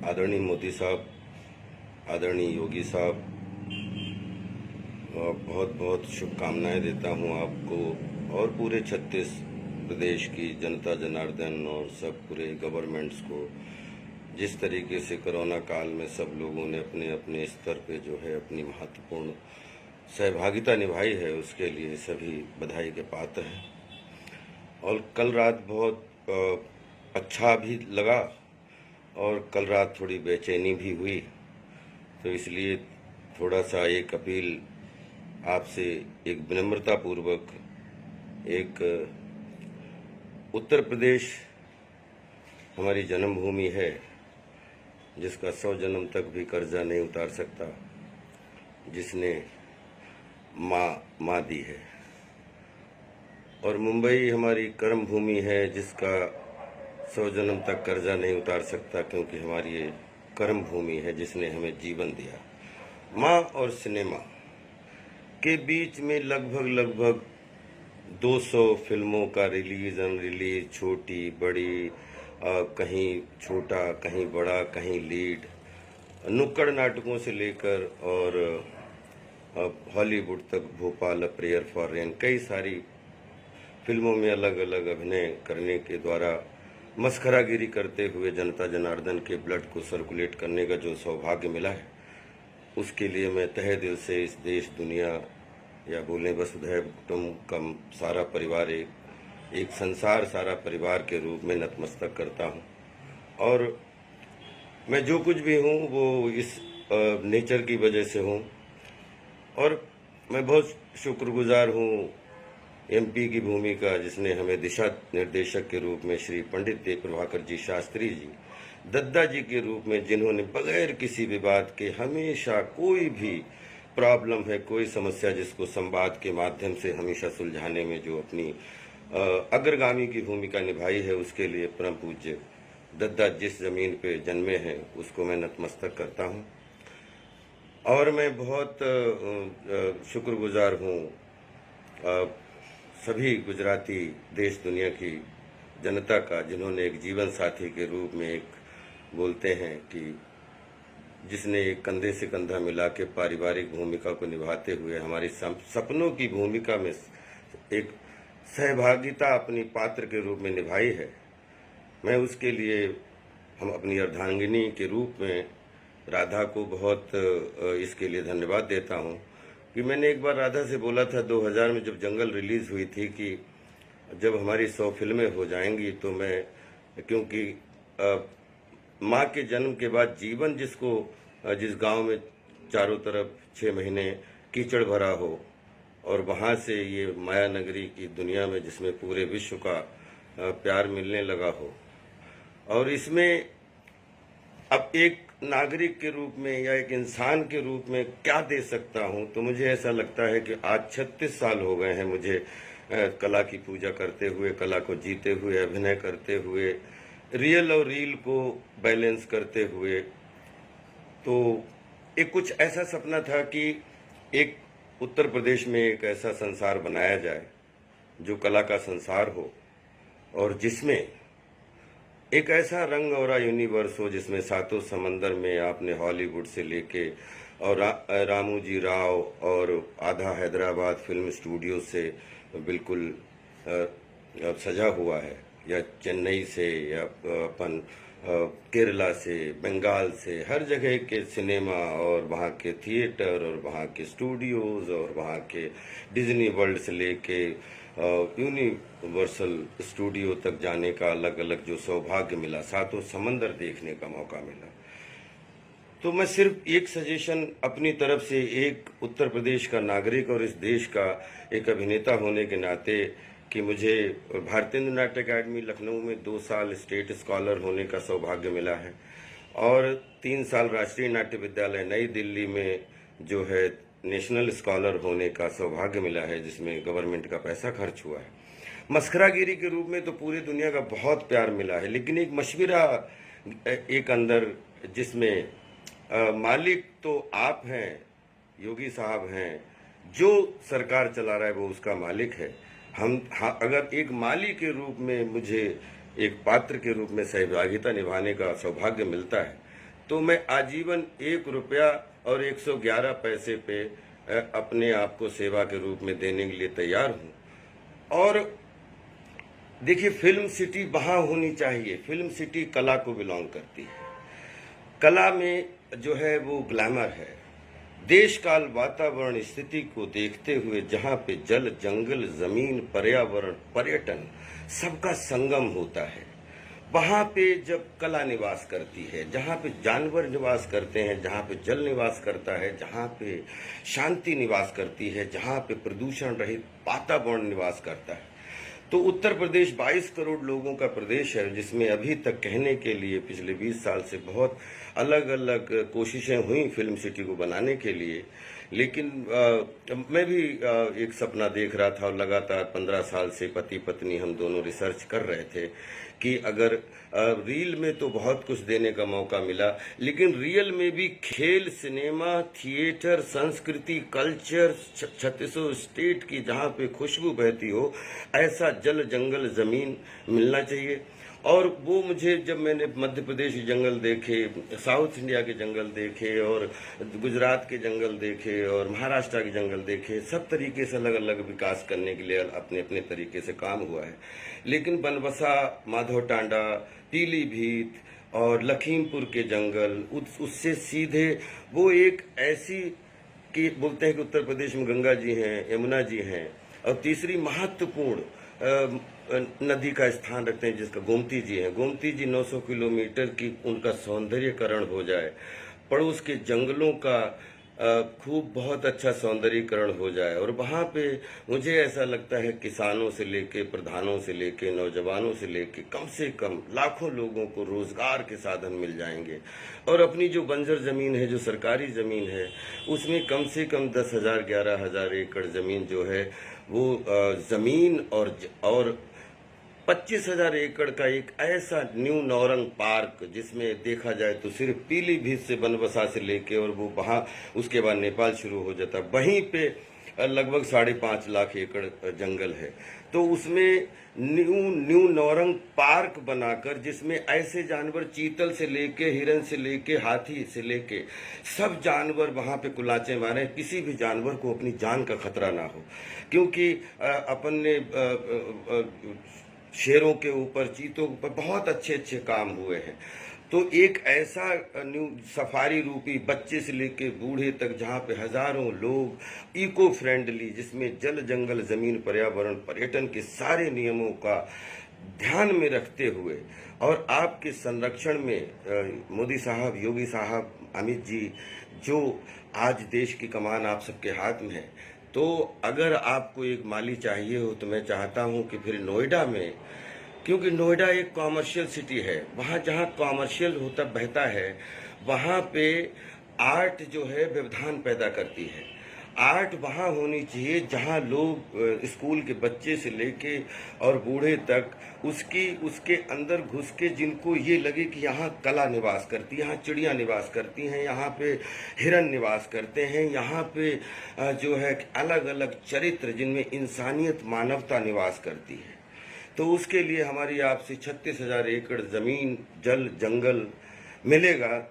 आदरणीय मोदी साहब, आदरणीय योगी साहब, बहुत बहुत शुभकामनाएं देता हूं आपको और पूरे छत्तीस प्रदेश की जनता जनार्दन और सब पूरे गवर्नमेंट्स को। जिस तरीके से कोरोना काल में सब लोगों ने अपने अपने स्तर पे जो है अपनी महत्वपूर्ण सहभागिता निभाई है, उसके लिए सभी बधाई के पात्र हैं। और कल रात बहुत अच्छा भी लगा और कल रात थोड़ी बेचैनी भी हुई, तो इसलिए थोड़ा सा एक अपील आपसे, एक विनम्रता पूर्वक, एक उत्तर प्रदेश हमारी जन्मभूमि है जिसका 100 जन्म तक भी कर्जा नहीं उतार सकता, जिसने माँ दी है। और मुंबई हमारी कर्म भूमि है जिसका 100 जन्म तक कर्जा नहीं उतार सकता, क्योंकि हमारी ये कर्म भूमि है जिसने हमें जीवन दिया। माँ और सिनेमा के बीच में लगभग 200 फिल्मों का रिलीज, छोटी बड़ी, कहीं छोटा कहीं बड़ा कहीं लीड, नुक्कड़ नाटकों से लेकर और हॉलीवुड तक, Bhopal, a prayer for rain, कई सारी फिल्मों में अलग अलग अभिनय करने के द्वारा मस्खरागिरी करते हुए जनता जनार्दन के ब्लड को सर्कुलेट करने का जो सौभाग्य मिला है, उसके लिए मैं तहे दिल से इस देश दुनिया, या बोलें वसुधैव कुटुंबकम, सारा परिवार, एक संसार, सारा परिवार के रूप में नतमस्तक करता हूँ। और मैं जो कुछ भी हूँ वो इस नेचर की वजह से हूँ। और मैं बहुत शुक्रगुजार हूँ एमपी की भूमिका, जिसने हमें दिशा निर्देशक के रूप में श्री पंडित देव प्रभाकर जी शास्त्री जी, दद्दा जी के रूप में, जिन्होंने बगैर किसी विवाद के हमेशा कोई भी प्रॉब्लम है, कोई समस्या, जिसको संवाद के माध्यम से हमेशा सुलझाने में जो अपनी अग्रगामी की भूमिका निभाई है, उसके लिए परम पूज्य दद्दा जिस जमीन पे जन्मे हैं उसको मैं नतमस्तक करता हूँ। और मैं बहुत शुक्रगुजार हूँ सभी गुजराती देश दुनिया की जनता का, जिन्होंने एक जीवन साथी के रूप में, एक बोलते हैं कि जिसने एक कंधे से कंधा मिला के पारिवारिक भूमिका को निभाते हुए हमारी सपनों की भूमिका में एक सहभागिता अपनी पात्र के रूप में निभाई है। मैं उसके लिए हम अपनी अर्धांगिनी के रूप में राधा को बहुत इसके लिए धन्यवाद देता हूँ कि मैंने एक बार राधा से बोला था 2000 में, जब जंगल रिलीज हुई थी, कि जब हमारी 100 फिल्में हो जाएंगी तो मैं, क्योंकि माँ के जन्म के बाद जीवन जिस गांव में चारों तरफ 6 महीने कीचड़ भरा हो, और वहां से ये माया नगरी की दुनिया में जिसमें पूरे विश्व का प्यार मिलने लगा हो, और इसमें अब एक नागरिक के रूप में या एक इंसान के रूप में क्या दे सकता हूं, तो मुझे ऐसा लगता है कि आज 36 साल हो गए हैं मुझे कला की पूजा करते हुए, कला को जीते हुए, अभिनय करते हुए, रियल और रील को बैलेंस करते हुए। तो एक कुछ ऐसा सपना था कि एक उत्तर प्रदेश में एक ऐसा संसार बनाया जाए जो कला का संसार हो, और जिसमें एक ऐसा रंग और यूनिवर्स हो जिसमें सातों समंदर में आपने हॉलीवुड से लेके और रामोजी राव और आधा हैदराबाद फिल्म स्टूडियो से बिल्कुल सजा हुआ है, या चेन्नई से, या अपन केरला से, बंगाल से, हर जगह के सिनेमा और वहाँ के थिएटर और वहाँ के स्टूडियोज और वहाँ के डिज्नी वर्ल्ड से लेके यूनिवर्सल स्टूडियो तक जाने का अलग अलग जो सौभाग्य मिला, सातों समंदर देखने का मौका मिला। तो मैं सिर्फ एक सजेशन अपनी तरफ से, एक उत्तर प्रदेश का नागरिक और इस देश का एक अभिनेता होने के नाते, कि मुझे भारतीय नाट्य अकादमी लखनऊ में 2 साल स्टेट स्कॉलर होने का सौभाग्य मिला है, और 3 साल राष्ट्रीय नाट्य विद्यालय नई दिल्ली में जो है नेशनल स्कॉलर होने का सौभाग्य मिला है, जिसमें गवर्नमेंट का पैसा खर्च हुआ है। मस्खरागिरी के रूप में तो पूरी दुनिया का बहुत प्यार मिला है, लेकिन एक मशवरा एक अंदर, जिसमें मालिक तो आप हैं, योगी साहब हैं, जो सरकार चला रहा है वो उसका मालिक है। अगर एक माली के रूप में मुझे एक पात्र के रूप में सहभागिता निभाने का सौभाग्य मिलता है, तो मैं आजीवन 1 रुपया और 111 पैसे पे अपने आप को सेवा के रूप में देने के लिए तैयार हूँ। और देखिए, फिल्म सिटी वहाँ होनी चाहिए। फिल्म सिटी कला को बिलोंग करती है। कला में जो है वो ग्लैमर है। देश काल वातावरण स्थिति को देखते हुए जहाँ पे जल जंगल जमीन पर्यावरण पर्यटन सबका संगम होता है, वहाँ पे जब कला निवास करती है, जहाँ पे जानवर निवास करते हैं, जहाँ पे जल निवास करता है, जहाँ पे शांति निवास करती है, जहाँ पे प्रदूषण रहित वातावरण निवास करता है, तो उत्तर प्रदेश 22 करोड़ लोगों का प्रदेश है, जिसमें अभी तक कहने के लिए पिछले 20 साल से बहुत अलग अलग कोशिशें हुई फिल्म सिटी को बनाने के लिए। लेकिन मैं भी एक सपना देख रहा था और लगातार 15 साल से पति पत्नी हम दोनों रिसर्च कर रहे थे कि अगर रील में तो बहुत कुछ देने का मौका मिला, लेकिन रियल में भी खेल, सिनेमा, थिएटर, संस्कृति, कल्चर, 36 स्टेट की जहाँ पे खुशबू बहती हो, ऐसा जल जंगल जमीन मिलना चाहिए। और वो मुझे, जब मैंने मध्य प्रदेश के जंगल देखे, साउथ इंडिया के जंगल देखे और गुजरात के जंगल देखे और महाराष्ट्र के जंगल देखे, सब तरीके से अलग अलग विकास करने के लिए अपने अपने तरीके से काम हुआ है। लेकिन बनबसा, माधव टांडा, पीलीभीत और लखीमपुर के जंगल, उससे सीधे वो एक ऐसी कि बोलते हैं कि उत्तर प्रदेश में गंगा जी हैं, यमुना जी हैं, और तीसरी महत्वपूर्ण नदी का स्थान रखते हैं जिसका गोमती जी है। गोमती जी 900 किलोमीटर की उनका सौंदर्यकरण हो जाए, पड़ोस के जंगलों का खूब बहुत अच्छा सौंदर्यीकरण हो जाए, और वहाँ पे मुझे ऐसा लगता है किसानों से लेके, प्रधानों से लेके, नौजवानों से लेके कम से कम लाखों लोगों को रोजगार के साधन मिल जाएंगे। और अपनी जो बंजर जमीन है, जो सरकारी जमीन है, उसमें कम से कम 10,000 11,000 एकड़ जमीन जो है वो जमीन और 25,000 एकड़ का एक ऐसा न्यू नौरंग पार्क, जिसमें देखा जाए तो सिर्फ पीलीभीत से बनबसा से लेके और वो वहाँ उसके बाद नेपाल शुरू हो जाता, वहीं पे लगभग 5.5 लाख एकड़ जंगल है। तो उसमें न्यू नौरंग पार्क बनाकर, जिसमें ऐसे जानवर, चीतल से लेके, हिरन से लेके, हाथी से लेके सब जानवर वहाँ पे कुलाचे मारे, किसी भी जानवर को अपनी जान का खतरा ना हो। क्योंकि अपन ने शेरों के ऊपर, चीतों के ऊपर बहुत अच्छे अच्छे काम हुए हैं। तो एक ऐसा न्यू सफारी रूपी, बच्चे से लेके बूढ़े तक, जहाँ पे हजारों लोग इको फ्रेंडली, जिसमें जल जंगल जमीन पर्यावरण पर्यटन के सारे नियमों का ध्यान में रखते हुए और आपके संरक्षण में मोदी साहब, योगी साहब, अमित जी, जो आज देश की कमान आप सबके हाथ में है, तो अगर आपको एक माली चाहिए हो तो मैं चाहता हूं कि फिर नोएडा में, क्योंकि नोएडा एक कॉमर्शियल सिटी है, वहाँ जहाँ कॉमर्शियल होता बहता है, वहाँ पे आर्ट जो है व्यवधान पैदा करती है। आर्ट वहाँ होनी चाहिए जहाँ लोग, स्कूल के बच्चे से लेके और बूढ़े तक, उसके अंदर घुस के जिनको ये लगे कि यहाँ कला निवास करती है, यहाँ चिड़िया निवास करती हैं, यहाँ पे हिरन निवास करते हैं, यहाँ पे जो है अलग अलग चरित्र जिनमें इंसानियत मानवता निवास करती है। तो उसके लिए हमारी आपसे 36,000 एकड़ जमीन, जल जंगल मिलेगा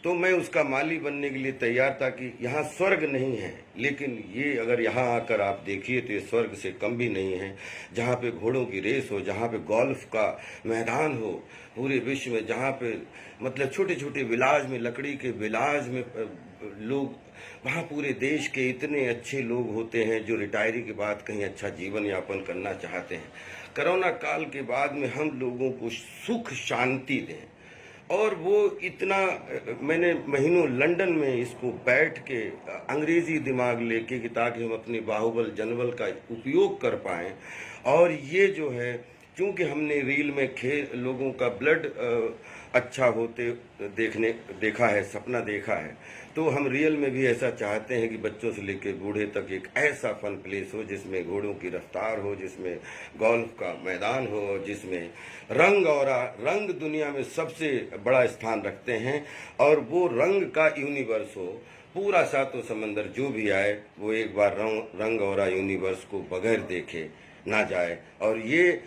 तो मैं उसका माली बनने के लिए तैयार, ताकि यहाँ स्वर्ग नहीं है, लेकिन ये अगर यहाँ आकर आप देखिए तो ये स्वर्ग से कम भी नहीं है। जहाँ पे घोड़ों की रेस हो, जहाँ पे गोल्फ का मैदान हो पूरे विश्व में, जहाँ पे मतलब छोटे छोटे विलाज में, लकड़ी के विलाज में लोग, वहाँ पूरे देश के इतने अच्छे लोग होते हैं जो रिटायरी के बाद कहीं अच्छा जीवन यापन करना चाहते हैं। कोरोना काल के बाद में हम लोगों को सुख शांति दें, और वो इतना, मैंने महीनों लंदन में इसको बैठ के अंग्रेजी दिमाग लेके कि ताकि हम अपने बाहुबल जनबल का उपयोग कर पाएं। और ये जो है, क्योंकि हमने रील में लोगों का ब्लड अच्छा होते देखा है, सपना देखा है, तो हम रियल में भी ऐसा चाहते हैं कि बच्चों से लेकर बूढ़े तक एक ऐसा फन प्लेस हो जिसमें घोड़ों की रफ्तार हो, जिसमें गोल्फ का मैदान हो, जिसमें रंग दुनिया में सबसे बड़ा स्थान रखते हैं, और वो रंग का यूनिवर्स हो। पूरा सातों समंदर जो भी आए वो एक बार रंग और यूनिवर्स को बगैर देखे ना जाए। और ये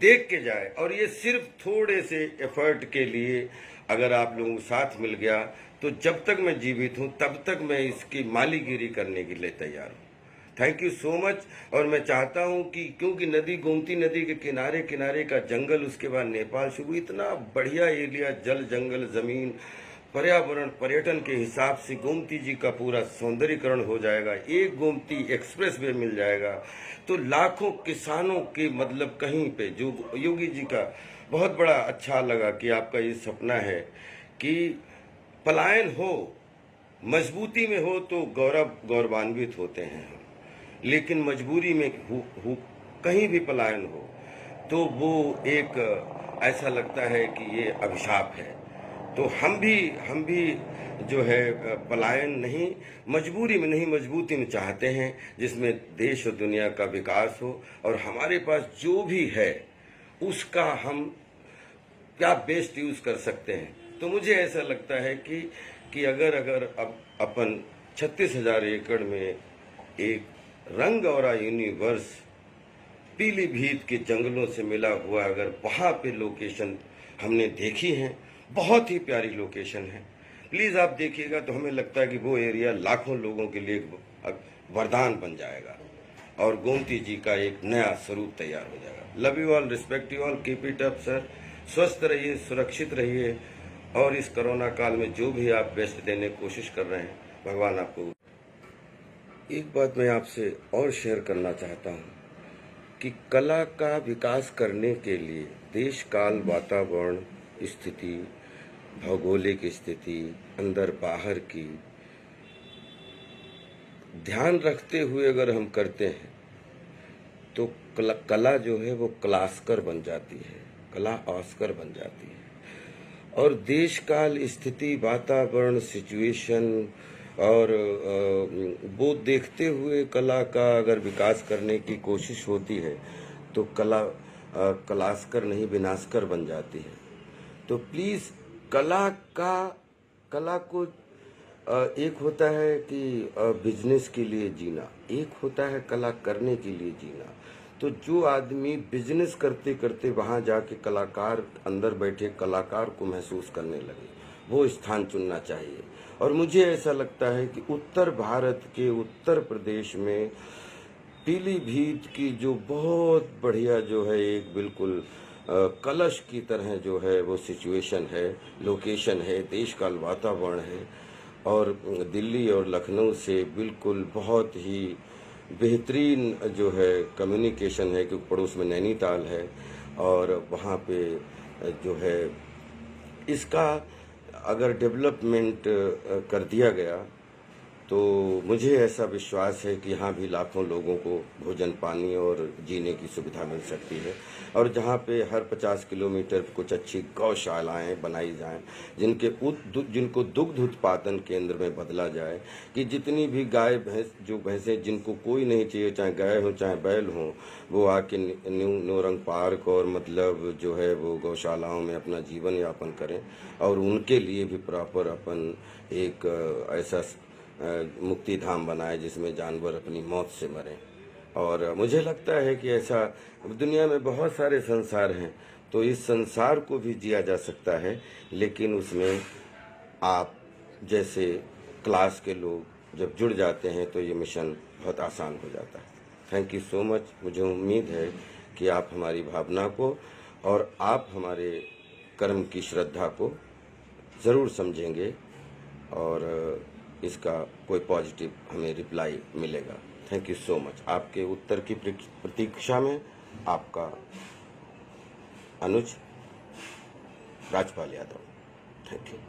देख के जाए। और ये सिर्फ थोड़े से एफर्ट के लिए अगर आप लोगों को साथ मिल गया तो जब तक मैं जीवित हूं तब तक मैं इसकी मालीगिरी करने के लिए तैयार हूं। Thank you so much. और मैं चाहता हूं कि क्योंकि नदी, गोमती नदी के किनारे किनारे का जंगल, उसके बाद नेपाल शुरू, इतना बढ़िया एरिया, जल जंगल जमीन, पर्यावरण, पर्यटन के हिसाब से गोमती जी का पूरा सौंदर्यीकरण हो जाएगा। एक गोमती एक्सप्रेस वे मिल जाएगा तो लाखों किसानों के मतलब कहीं पे, जो योगी जी का बहुत बड़ा अच्छा लगा कि आपका ये सपना है कि पलायन हो, मजबूती में हो तो गौरवान्वित होते हैं हम, लेकिन मजबूरी में कहीं भी पलायन हो तो वो एक ऐसा लगता है कि ये अभिशाप है। तो हम भी जो है पलायन नहीं, मजबूरी में नहीं, मजबूती में चाहते हैं जिसमें देश और दुनिया का विकास हो और हमारे पास जो भी है उसका हम क्या बेस्ट यूज कर सकते हैं। तो मुझे ऐसा लगता है कि अगर अब अपन 36,000 एकड़ में एक रंग और यूनिवर्स पीलीभीत के जंगलों से मिला हुआ, अगर वहाँ पे लोकेशन हमने देखी है, बहुत ही प्यारी लोकेशन है, प्लीज़ आप देखिएगा तो हमें लगता है कि वो एरिया लाखों लोगों के लिए वरदान बन जाएगा और गोमती जी का एक नया स्वरूप तैयार हो जाएगा। Love you all, respect you all, keep it up sir. स्वस्थ रहिए, सुरक्षित रहिए और इस कोरोना काल में जो भी आप बेस्ट देने की कोशिश कर रहे हैं, भगवान आपको। एक बात मैं आपसे और शेयर करना चाहता हूँ कि कला का विकास करने के लिए देश काल, वातावरण, स्थिति, भौगोलिक स्थिति, अंदर बाहर की ध्यान रखते हुए अगर हम करते हैं तो कला जो है वो क्लास्कर बन जाती है, कला ऑस्कर बन जाती है। और देश काल, स्थिति, वातावरण, सिचुएशन और वो देखते हुए कला का अगर विकास करने की कोशिश होती है तो कला क्लास्कर नहीं विनाशकर बन जाती है। तो प्लीज़ कला को एक होता है कि बिजनेस के लिए जीना, एक होता है कला करने के लिए जीना। तो जो आदमी बिजनेस करते करते वहाँ जाके कलाकार, अंदर बैठे कलाकार को महसूस करने लगे, वो स्थान चुनना चाहिए। और मुझे ऐसा लगता है कि उत्तर भारत के उत्तर प्रदेश में पीलीभीत की जो बहुत बढ़िया जो है एक बिल्कुल कलश की तरह जो है वो सिचुएशन है, लोकेशन है, देश काल वातावरण है और दिल्ली और लखनऊ से बिल्कुल बहुत ही बेहतरीन जो है कम्युनिकेशन है, क्योंकि पड़ोस में नैनीताल है और वहाँ पे जो है इसका अगर डेवलपमेंट कर दिया गया तो मुझे ऐसा विश्वास है कि यहाँ भी लाखों लोगों को भोजन, पानी और जीने की सुविधा मिल सकती है। और जहाँ पे हर 50 किलोमीटर कुछ अच्छी गौशालाएँ बनाई जाएं, जिनको दुग्ध उत्पादन केंद्र में बदला जाए, कि जितनी भी गाय भैंस, जो भैंसें जिनको कोई नहीं चाहिए, चाहे गाय हो चाहे बैल हो, वो आके नौरंग पार्क और मतलब जो है वो गौशालाओं में अपना जीवन यापन करें और उनके लिए भी प्रॉपर अपन एक ऐसा मुक्ति धाम बनाए जिसमें जानवर अपनी मौत से मरें। और मुझे लगता है कि ऐसा दुनिया में बहुत सारे संसार हैं, तो इस संसार को भी जिया जा सकता है, लेकिन उसमें आप जैसे क्लास के लोग जब जुड़ जाते हैं तो ये मिशन बहुत आसान हो जाता है। Thank you so much. मुझे उम्मीद है कि आप हमारी भावना को और आप हमारे कर्म की श्रद्धा को ज़रूर समझेंगे और इसका कोई पॉजिटिव हमें रिप्लाई मिलेगा। Thank you so much. आपके उत्तर की प्रतीक्षा में आपका अनुज राजपाल यादव। Thank you.